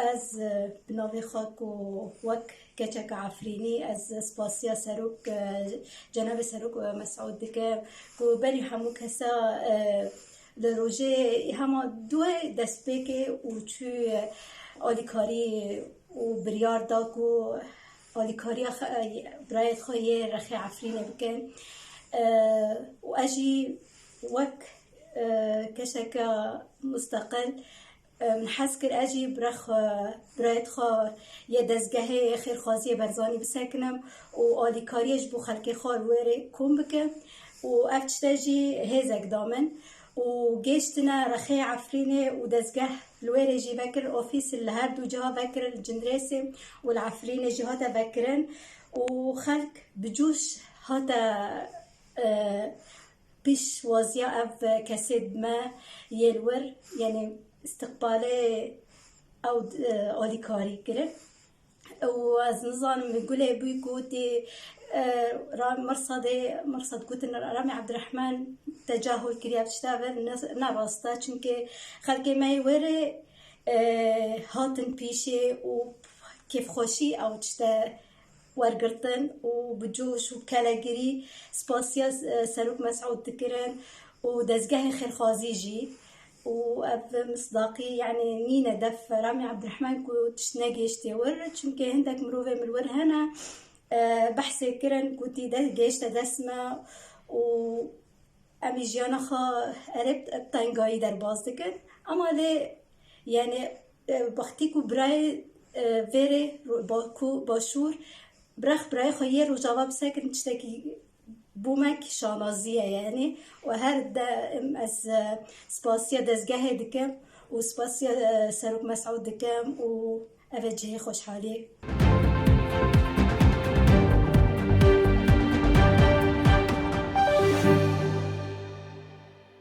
از بناوی خاک و وک کچک عفرینی از سپاسیا سروک جناب سروک مسعود دکه که بری همو کسا لروژه همه دو دست بکه و چوی آلیکاری و بریار داک و آلیکاری برایت خواهی رخی عفرینه بکن و اجی وک کشک مستقل حس کر اجی برایت خوا یه دزگه خیرخوازی برزانی بسکنم و آلیکاریش بو خلکی خوار ویره کن بکن و افتشتا جی هزک دامن و گشتنا رخی عفرینه و دزگه لویره جی بکر اوفیس اللي هر دو جها بکر الجندريسي والعفرینه جی هاتا بکرن و خلق بجوش هاتا بیش وازیا اف کسید ما یلور یعنی استقباله او آلیکاری کرد و از نظام میگوله بوی گوتی رام مرصد گوتن رامي عبد الرحمن تجاهل کریاب شتابل نراستا چونکه خلقی مای وره هاتن پیشه و کیف خوشی او چتا ورگرتن و بجوش و کلاگیری سپاسیا سروک مسعود دکرن و دزگاه خیرخوازی جی و مصداقي يعني نينا دف رامي عبد الرحمن كو تشناجيشتي ور چونكه هندك مروفه ملور هنا بحثي كرن كوتي ده جيشتا دسمه و امي جيانا خا قربت ابتنگاي در باز دكن اما لي يعني بختيكو براي فيري باكو باشور برخ براي خاير و جواب ساكن تشتكي بومك شانازیه یعنی و هر از سپاسیا دزگاه دکم و سپاسیا سروک مسعود دکم و اوجه خوشحالی